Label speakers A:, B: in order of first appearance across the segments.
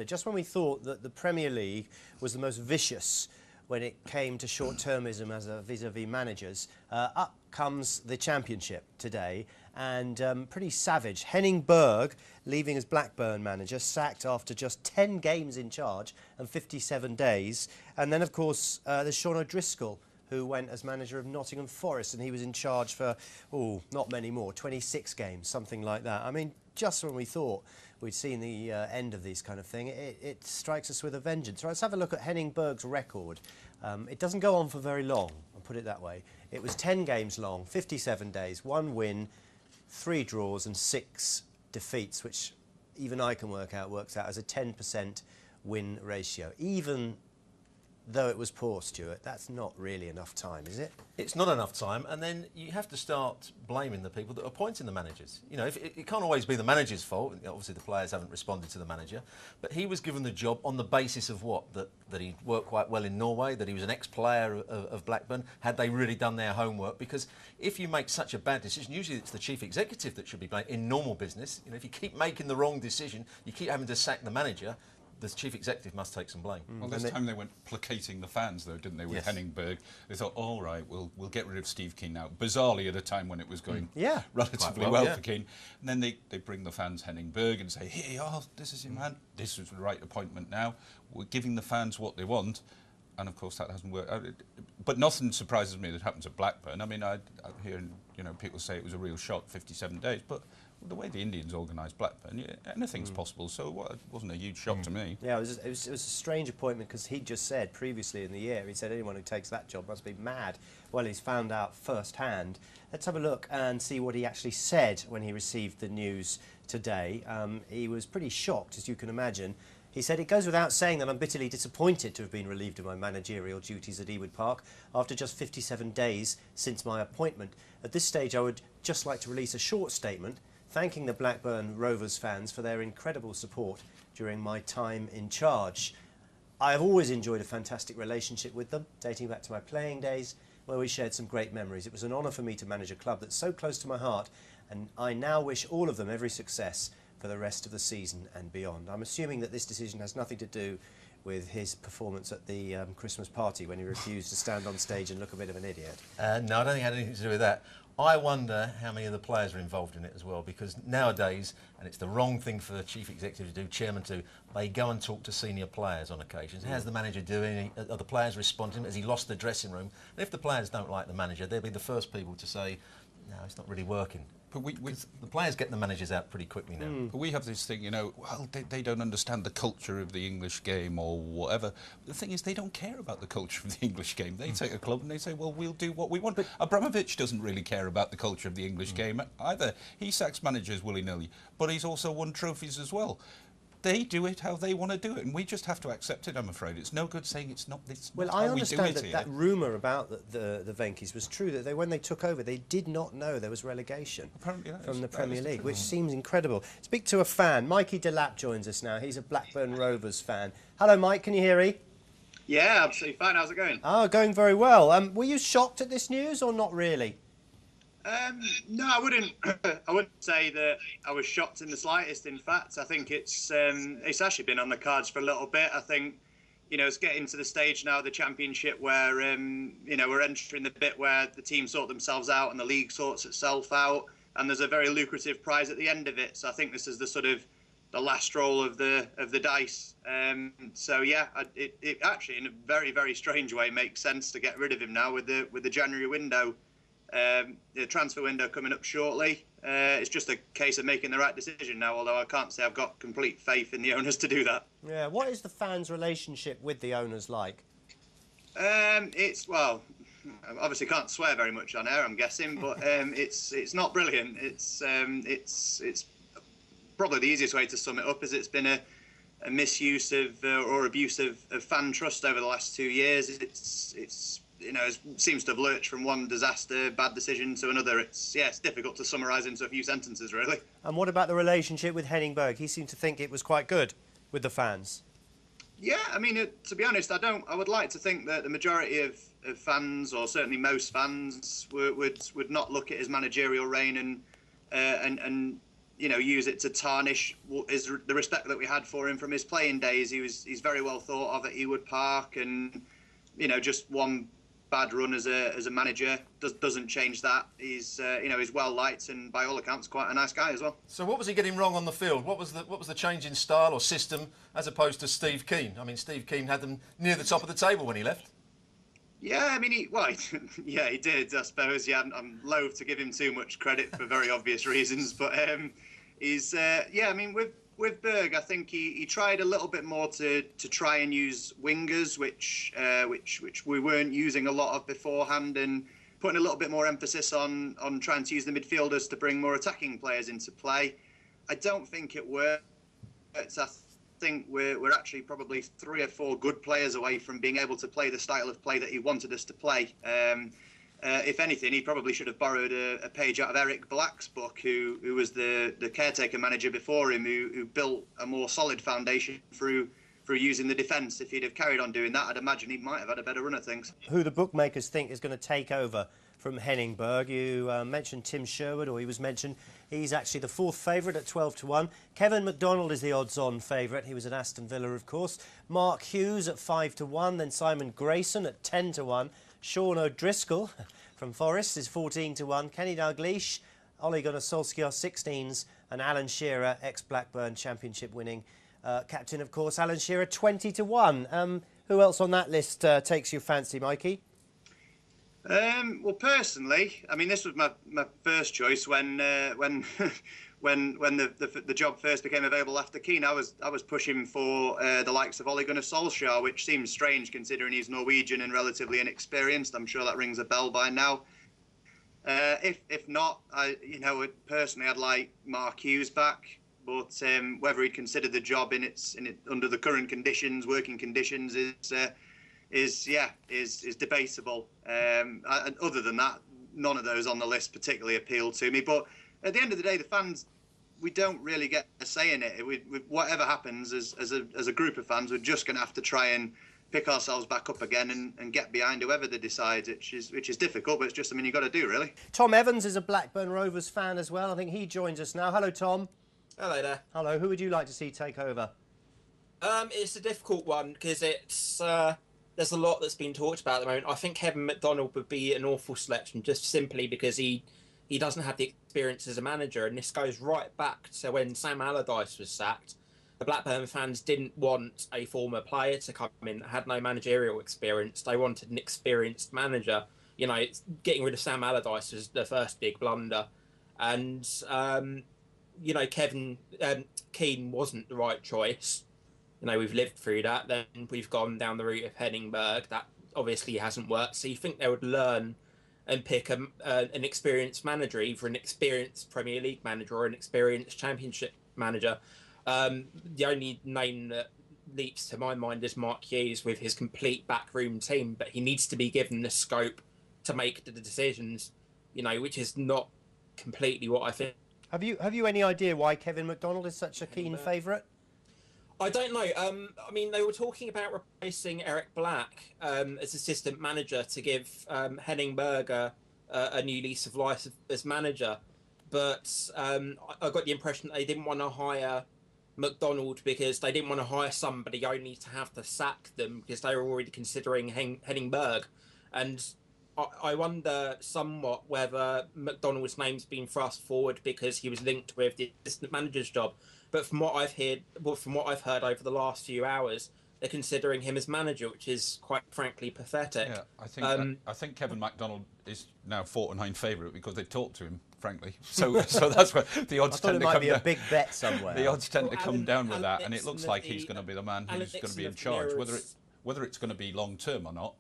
A: Just when we thought that the Premier League was the most vicious when it came to short-termism as a vis-a-vis managers, up comes the Championship today, and pretty savage. Henning Berg, leaving as Blackburn manager, sacked after just 10 games in charge and 57 days. And then, of course, there's Sean O'Driscoll, who went as manager of Nottingham Forest, and he was in charge for, not many more, 26 games, something like that. I mean, just when we thought we'd seen the end of this kind of thing, it strikes us with a vengeance. Right, let's have a look at Henning Berg's record. It doesn't go on for very long, I'll put it that way. It was 10 games long, 57 days, 1 win, 3 draws and 6 defeats, which even I can works out as a 10% win ratio. Even though it was poor, Stewart, that's not really enough time, is it?
B: It's not enough time, and then you have to start blaming the people that are appointing the managers. You know, it can't always be the manager's fault. Obviously, the players haven't responded to the manager, but he was given the job on the basis of what? That he worked quite well in Norway, that he was an ex-player of Blackburn. Had they really done their homework? Because if you make such a bad decision, usually it's the chief executive that should be blamed in normal business. You know, if you keep making the wrong decision, you keep having to sack the manager, the chief executive must take some blame.
C: Well, this time they went placating the fans, though, didn't they, with Henning Berg? They thought, all right, we'll get rid of Steve Keane now. Bizarrely, at a time when it was going relatively well for Keane. And then they bring the fans Henning Berg and say, here you are, this is your man. This is the right appointment now. We're giving the fans what they want. And, of course, that hasn't worked out. But nothing surprises me that happens at Blackburn. I mean, I hear people say it was a real shock, 57 days. But the way the Indians organised Blackburn, anything's possible, so it wasn't a huge shock to me.
A: Yeah, it was a strange appointment, because he just said previously in the year, he said anyone who takes that job must be mad. Well, he's found out firsthand. Let's have a look and see what he actually said when he received the news today. He was pretty shocked, as you can imagine. He said, "It goes without saying that I'm bitterly disappointed to have been relieved of my managerial duties at Ewood Park after just 57 days since my appointment. At this stage, I would just like to release a short statement thanking the Blackburn Rovers fans for their incredible support during my time in charge. I have always enjoyed a fantastic relationship with them, dating back to my playing days, where we shared some great memories. It was an honour for me to manage a club that's so close to my heart, and I now wish all of them every success for the rest of the season and beyond." I'm assuming that this decision has nothing to do with his performance at the Christmas party when he refused to stand on stage and look a bit of an idiot.
B: No, I don't think it had anything to do with that. I wonder how many of the players are involved in it as well, because nowadays, and it's the wrong thing for the chief executive to do, chairman to, they go and talk to senior players on occasions. How's the manager doing? Are the players responding? Has he lost the dressing room? And if the players don't like the manager, they'll be the first people to say, no, it's not really working. But the players get the managers out pretty quickly now.
C: But we have this thing, well, they don't understand the culture of the English game or whatever. The thing is, they don't care about the culture of the English game. They take a club and they say, well, we'll do what we want. But Abramovich doesn't really care about the culture of the English game either. He sacks managers willy-nilly, but he's also won trophies as well. They do it how they want to do it, and we just have to accept it, I'm afraid. It's no good saying it's not how we do it.
A: Well, I understand that rumour about the Venky's was true, that when they took over, they did not know there was relegation from the Premier League, which seems incredible. Speak to a fan. Mikey Delap joins us now. He's a Blackburn Rovers fan. Hello, Mike. Can you hear me?
D: Yeah, absolutely fine. How's it going?
A: Oh, going very well. Were you shocked at this news or not really?
D: No, I wouldn't. I wouldn't say that I was shocked in the slightest. In fact, I think it's actually been on the cards for a little bit. I think, it's getting to the stage now of the Championship where we're entering the bit where the teams sort themselves out and the league sorts itself out, and there's a very lucrative prize at the end of it. So I think this is the sort of the last roll of the dice. So yeah, it actually, in a very, very strange way, makes sense to get rid of him now with the January window. The transfer window coming up shortly. It's just a case of making the right decision now, although I can't say I've got complete faith in the owners to do that.
A: Yeah, what is the fans' relationship with the owners like?
D: Well, I obviously can't swear very much on air, I'm guessing, but it's not brilliant. It's probably the easiest way to sum it up is it's been a misuse of or abuse of fan trust over the last 2 years. It seems to have lurched from one disaster, bad decision to another. It's difficult to summarise into a few sentences, really.
A: And what about the relationship with Henning Berg? He seemed to think it was quite good with the fans.
D: Yeah, I mean, to be honest, I would like to think that the majority of fans, or certainly most fans, would not look at his managerial reign and use it to tarnish the respect that we had for him from his playing days. He's very well thought of at Ewood Park, and just one bad run as a manager doesn't change that. He's he's well liked, and by all accounts quite a nice guy as well.
B: So what was he getting wrong on the field? What was the change in style or system as opposed to Steve Keane? I mean, Steve Keane had them near the top of the table when he left.
D: Yeah, I mean, he did, I suppose. Yeah, I'm loath to give him too much credit for very obvious reasons, but he's I mean, with Berg, I think he tried a little bit more to try and use wingers, which we weren't using a lot of beforehand, and putting a little bit more emphasis on trying to use the midfielders to bring more attacking players into play. I don't think it worked. I think we're actually probably 3 or 4 good players away from being able to play the style of play that he wanted us to play. If anything, he probably should have borrowed a page out of Eric Black's book, who was the caretaker manager before him, who built a more solid foundation through using the defence. If he'd have carried on doing that, I'd imagine he might have had a better run at things.
A: Who the bookmakers think is going to take over from Henning Berg? You mentioned Tim Sherwood, or he was mentioned. He's actually the 4th favourite at 12-1. Kevin McDonald is the odds-on favourite. He was at Aston Villa, of course. Mark Hughes at 5-1. Then Simon Grayson at 10-1. Sean O'Driscoll from Forest is 14-1. Kenny Dalglish, Ole Gunnar Solskjaer 16s, and Alan Shearer, ex-Blackburn Championship winning captain, of course. Alan Shearer 20-1. Who else on that list takes your fancy, Mikey?
D: Well, personally, I mean, this was my first choice when the job first became available after Keane. I was pushing for the likes of Ole Gunnar Solskjaer, which seems strange considering he's Norwegian and relatively inexperienced. I'm sure that rings a bell by now. If not, personally, I'd like Mark Hughes back. But whether he'd consider the job under the current conditions, working conditions, is debatable. And other than that, none of those on the list particularly appeal to me. But at the end of the day, the fans, we don't really get a say in it. Whatever happens, as a group of fans, we're just going to have to try and pick ourselves back up again and get behind whoever they decide, which is difficult, but it's just something you've got to do, really.
A: Tom Evans is a Blackburn Rovers fan as well. I think he joins us now. Hello, Tom.
E: Hello there.
A: Hello. Who would you like to see take over?
E: It's a difficult one because there's a lot that's been talked about at the moment. I think Kevin McDonald would be an awful selection just simply because he doesn't have the experience as a manager, and this goes right back to when Sam Allardyce was sacked. The Blackburn fans didn't want a former player to come in that had no managerial experience. They wanted an experienced manager. Getting rid of Sam Allardyce was the first big blunder, and Kevin Keane wasn't the right choice. We've lived through that. Then we've gone down the route of Henning Berg. That obviously hasn't worked. So you think they would learn and pick an experienced manager, either an experienced Premier League manager or an experienced Championship manager. The only name that leaps to my mind is Mark Hughes with his complete backroom team, but he needs to be given the scope to make the decisions, which is not completely what I think.
A: Have you any idea why Kevin McDonald is such a keen favourite?
E: I don't know. I mean, they were talking about replacing Eric Black as assistant manager to give Henning Berg a new lease of life as manager. But I got the impression that they didn't want to hire McDonald because they didn't want to hire somebody only to have to sack them because they were already considering Henning Berg. And I wonder somewhat whether McDonald's name's been thrust forward because he was linked with the assistant manager's job. But from what I've heard over the last few hours, they're considering him as manager, which is quite frankly pathetic.
C: Yeah, I think Kevin McDonald is now 4-9 favourite because they talked to him, frankly. So that's where the odds tend to come down.
A: I thought it might be a big bet somewhere.
C: The odds tend to come down with that, and it looks like he's going to be the man who's going to be in charge. Whether it's going to be long term or not,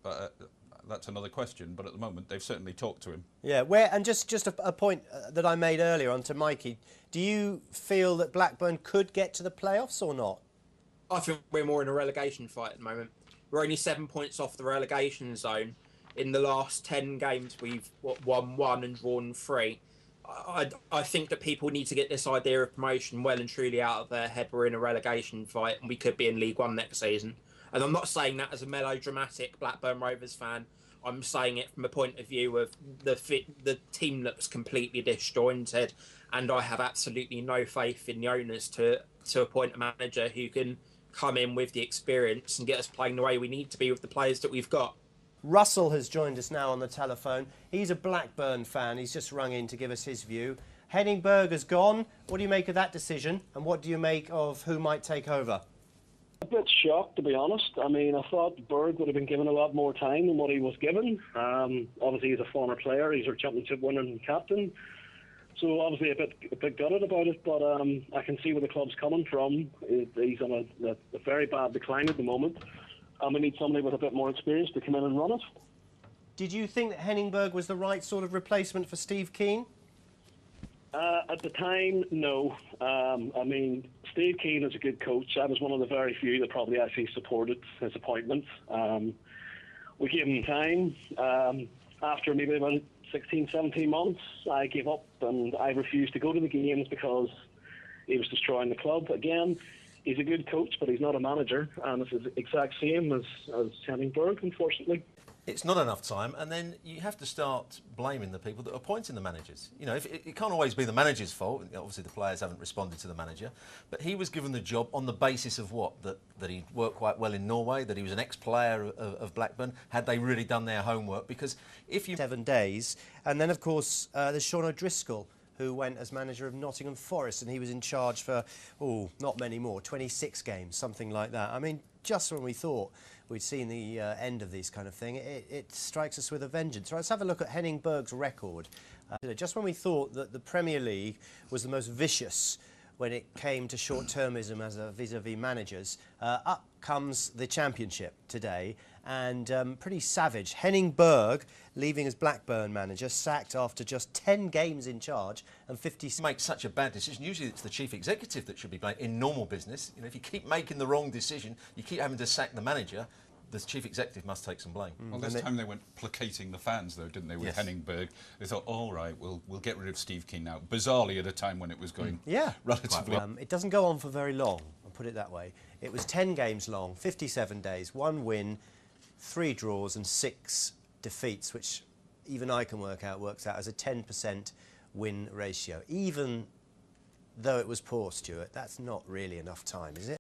C: but that's another question. But at the moment, they've certainly talked to him. Yeah,
A: and just a point that I made earlier on to Mikey. Do you feel that Blackburn could get to the playoffs or not?
E: I think we're more in a relegation fight at the moment. We're only 7 points off the relegation zone. In the last 10 games, we've won 1 and drawn 3. I think that people need to get this idea of promotion well and truly out of their head. We're in a relegation fight and we could be in League One next season. And I'm not saying that as a melodramatic Blackburn Rovers fan. I'm saying it from a point of view of the team looks completely disjointed, and I have absolutely no faith in the owners to appoint a manager who can come in with the experience and get us playing the way we need to be with the players that we've got.
A: Russell has joined us now on the telephone. He's a Blackburn fan. He's just rung in to give us his view. Henning Berg has gone. What do you make of that decision, and what do you make of who might take over?
F: A bit shocked, to be honest. I mean, I thought Berg would have been given a lot more time than what he was given. Obviously, he's a former player. He's our championship winning captain. So obviously a bit gutted about it, but I can see where the club's coming from. He's on a very bad decline at the moment, and we need somebody with a bit more experience to come in and run it.
A: Did you think that Henning Berg was the right sort of replacement for Steve Keane?
F: At the time, no. I mean, Steve Keane is a good coach. I was one of the very few that probably actually supported his appointment. We gave him time. After maybe about 16, 17 months, I gave up and I refused to go to the games because he was destroying the club. Again, he's a good coach, but he's not a manager, and it's the exact same as Henning Berg, unfortunately.
B: It's not enough time, and then you have to start blaming the people that are appointing the managers. You know, it can't always be the manager's fault. Obviously, the players haven't responded to the manager, but he was given the job on the basis of what? That he worked quite well in Norway, that he was an ex-player of Blackburn. Had they really done their homework? Because if you
A: 7 days, and then of course there's Sean O'Driscoll, who went as manager of Nottingham Forest, and he was in charge for, not many more, 26 games, something like that. I mean, just when we thought we'd seen the end of this kind of thing, it strikes us with a vengeance. Right, let's have a look at Henning Berg's record. Just when we thought that the Premier League was the most vicious when it came to short-termism as a vis-a-vis managers, up comes the Championship today, and pretty savage. Henning Berg, leaving as Blackburn manager, sacked after just 10 games in charge and 50...
B: Make such a bad decision. Usually it's the chief executive that should be blamed in normal business. You know, if you keep making the wrong decision, you keep having to sack the manager, the chief executive must take some blame.
C: Well, this time they went placating the fans, though, didn't they, with Henning Berg? They thought, all right, we'll get rid of Steve Keane now. Bizarrely, at a time when it was going relatively...
A: it doesn't go on for very long, I'll put it that way. It was 10 games long, 57 days, 1 win, 3 draws and 6 defeats, which even I can works out as a 10% win ratio. Even though it was poor, Stewart, that's not really enough time, is it?